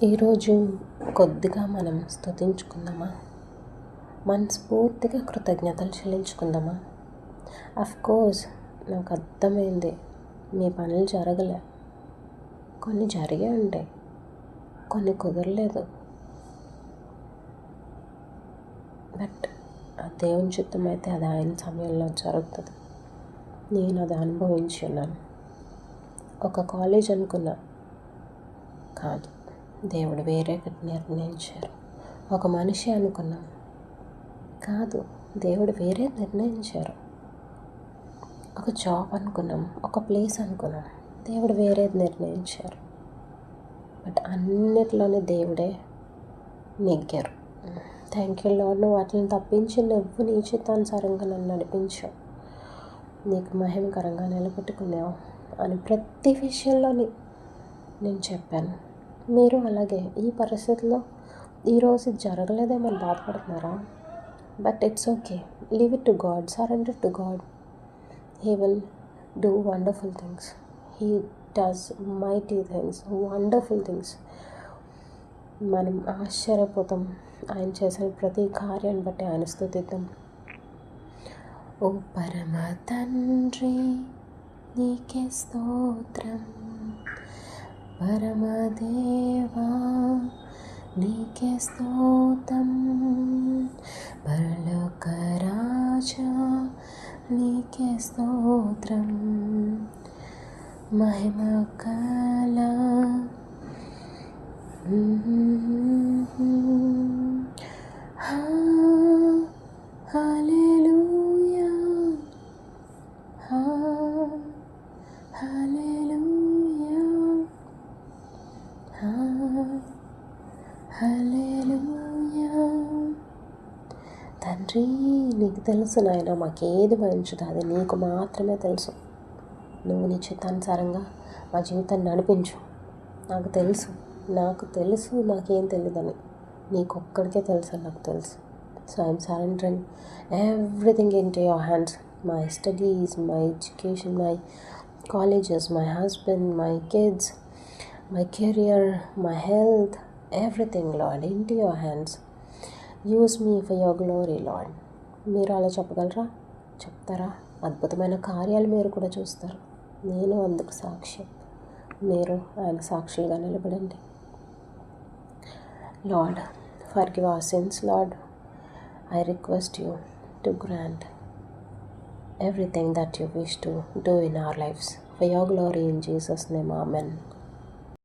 ఈరోజు కొద్దిగా మనం స్తుతించుకుందామా? మనస్ఫూర్తిగా కృతజ్ఞతలు చెల్లించుకుందామా? కోర్స్ నాకు అర్థమైంది, మీ పనులు జరగలే, కొన్ని జరిగే ఉంటాయి, కొన్ని కుదరలేదు. బట్ ఆ దేవుని చిత్తం అయితే అది ఆయన సమయంలో జరుగుతుంది. నేను అది అనుభవించి ఉన్నాను. ఒక కాలేజ్ అనుకున్నా, కాదు, దేవుడు వేరే నిర్ణయించారు. ఒక మనిషి అనుకున్నాం, కాదు, దేవుడు వేరే నిర్ణయించారు. ఒక జాబ్ అనుకున్నాం, ఒక ప్లేస్ అనుకున్నాం, దేవుడు వేరే నిర్ణయించారు. బట్ అన్నిట్లోనే దేవుడే నెగ్గారు. థ్యాంక్ యూ లార్డ్, నువ్వు వాటిని తప్పించి నువ్వు నీ చిత్తానుసారంగా నన్ను నడిపించావు, నీకు మహిమకరంగా నిలబెట్టుకున్నావు అని ప్రతి విషయంలోని నేను చెప్పాను. మీరు అలాగే ఈ పరిస్థితిలో ఈరోజు జరగలేదేమని బాధపడుతున్నారా? But it's okay, leave it to God, surrender to God. He will do wonderful things. He does mighty things, wonderful things. మనం ఆశ్చర్యపోతాం ఆయన చేసిన ప్రతి కార్యాన్ని బట్టి ఆయన స్తుతిద్దాం. ఓ పరమ తండ్రి, నీకే స్తోత్రం, పరమదేవా నీకే స్తోత్రం, పరలోక రాజా నీకే స్తోత్రం, మహిమ కల హల్లెలూయా, హల్లెలూయా, హల్లెలూయా. తండ్రి, నీకు తెలుసు నాయన, మాకేది మంచిదో అది నీకు మాత్రమే తెలుసు. నువ్వు నీ చిత్తానుసారంగా మా జీవితాన్ని నడిపించు. నాకు తెలుసు నాకేం తెలియదని, నీకు ఒక్కడికే తెలుసు అని నాకు తెలుసు. So I'm surrendering everything in to your hands. My studies, my education, my colleges, my husband, my kids, my career, my health, everything, Lord, into your hands. Use me for your glory, Lord. మీరు అలా చెప్పగలరా? చెప్తారా? అద్భుతమైన కార్యాలు మీరు కూడా చూస్తారు. నేను అందుకు సాక్ష్యం. మీరు ఆయన సాక్షులుగా నిలబడండి. Lord, forgive our sins, Lord. I request you to grant everything that you wish to do in our lives. For your glory, in Jesus' name, amen.